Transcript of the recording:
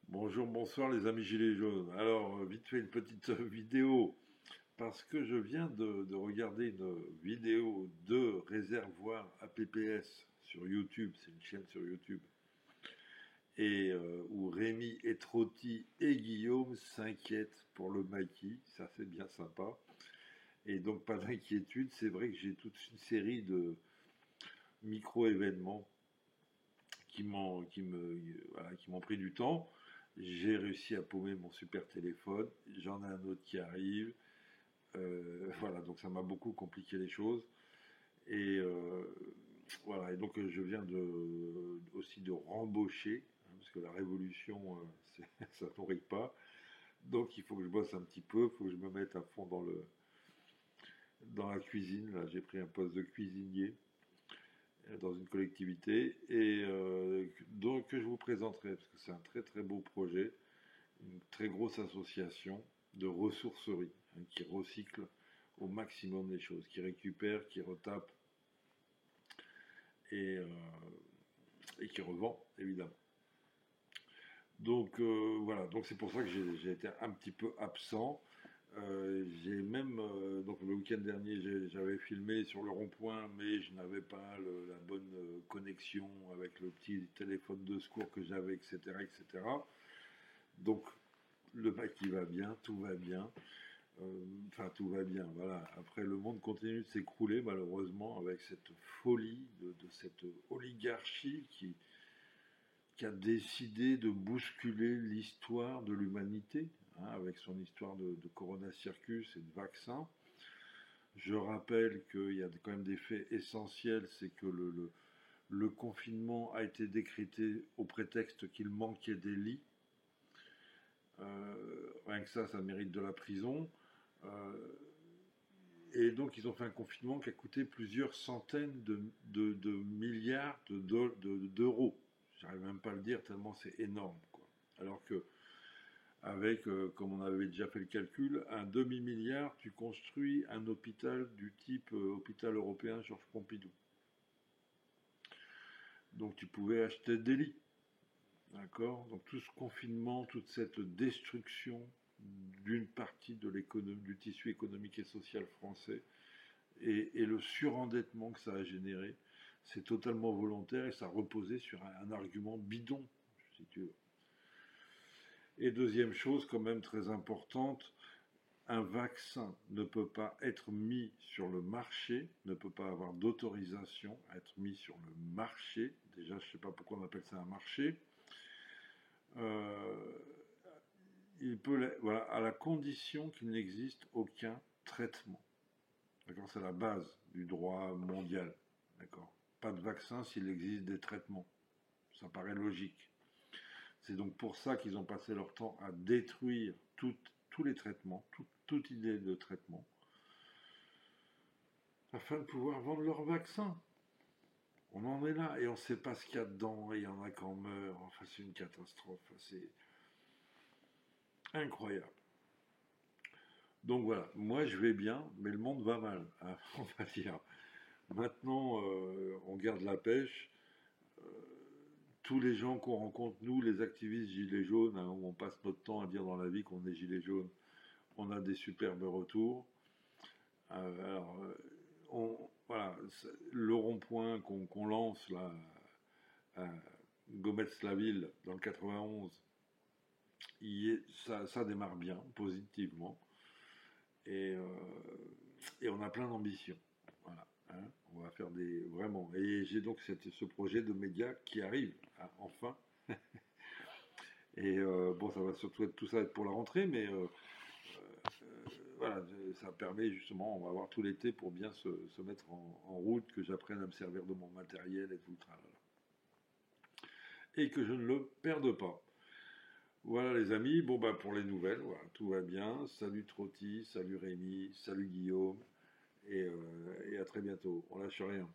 Bonjour, bonsoir les amis Gilets jaunes. Alors, vite fait une petite vidéo, parce que je viens de regarder une vidéo de Réservoir APPS sur YouTube, c'est une chaîne sur YouTube, et où Rémi Etrotti et Guillaume s'inquiètent pour le maquis, ça c'est bien sympa. Et donc pas d'inquiétude, c'est vrai que j'ai toute une série de micro-événements qui m'ont pris du temps. J'ai réussi à paumer mon super téléphone. J'en ai un autre qui arrive. Voilà, donc ça m'a beaucoup compliqué les choses. Et voilà, et donc je viens aussi de rembaucher, hein, parce que la révolution, ça nourrit pas. Donc il faut que je bosse un petit peu, il faut que je me mette à fond dans la cuisine. Là, j'ai pris un poste de cuisinier dans une collectivité et donc que je vous présenterai parce que c'est un très très beau projet, une très grosse association de ressourcerie, hein, qui recycle au maximum les choses, qui récupère, qui retape et, euh, et qui revend évidemment. Donc voilà, donc c'est pour ça que j'ai été un petit peu absent. J'ai même, donc le week-end dernier, j'avais filmé sur le rond-point, mais je n'avais pas la bonne connexion avec le petit téléphone de secours que j'avais, etc., etc. Donc le bac il va bien, tout va bien. Enfin, tout va bien, voilà. Après, le monde continue de s'écrouler, malheureusement, avec cette folie de cette oligarchie qui a décidé de bousculer l'histoire de l'humanité, hein, avec son histoire de Corona Circus et de vaccins. Je rappelle qu'il y a quand même des faits essentiels, c'est que le confinement a été décrété au prétexte qu'il manquait des lits. Rien que ça mérite de la prison. Euh, et donc ils ont fait un confinement qui a coûté plusieurs centaines de milliards d'euros. J'arrive même pas à le dire tellement c'est énorme, quoi. Alors que avec, comme on avait déjà fait le calcul, un demi-milliard, tu construis un hôpital du type hôpital européen Georges Pompidou. Donc tu pouvais acheter des lits, d'accord. Donc tout ce confinement, toute cette destruction d'une partie de l'économie, du tissu économique et social français, et le surendettement que ça a généré, c'est totalement volontaire et ça reposait sur un argument bidon, si tu veux. Et deuxième chose, quand même très importante, un vaccin ne peut pas être mis sur le marché, ne peut pas avoir d'autorisation à être mis sur le marché. Déjà, je ne sais pas pourquoi on appelle ça un marché. Euh, voilà, à la condition qu'il n'existe aucun traitement. D'accord, c'est la base du droit mondial. D'accord. Pas de vaccin s'il existe des traitements. Ça paraît logique. C'est donc pour ça qu'ils ont passé leur temps à détruire tous les traitements, toute idée de traitement, afin de pouvoir vendre leurs vaccins. On en est là et on ne sait pas ce qu'il y a dedans et il y en a qui en meurent. Enfin, c'est une catastrophe. C'est incroyable. Donc voilà, moi je vais bien, mais le monde va mal, hein, on va dire. Maintenant, on garde la pêche. Tous les gens qu'on rencontre, nous, les activistes gilets jaunes, hein, où on passe notre temps à dire dans la vie qu'on est gilets jaunes, on a des superbes retours. Alors, voilà, le rond-point qu'on lance là, à Gometz-la-Ville, dans le 91, ça démarre bien, positivement, et, euh, et on a plein d'ambitions. Voilà, hein, on va faire des vraiment. Et j'ai donc ce projet de média qui arrive, hein, enfin. Et bon, ça va surtout être tout ça être pour la rentrée, mais voilà, ça permet justement, on va avoir tout l'été pour bien se mettre en route, que j'apprenne à me servir de mon matériel et tout le tralala. Et que je ne le perde pas. Voilà les amis, bon bah pour les nouvelles, voilà, tout va bien. Salut Trotti, salut Rémi, salut Guillaume, et à très bientôt. On lâche rien.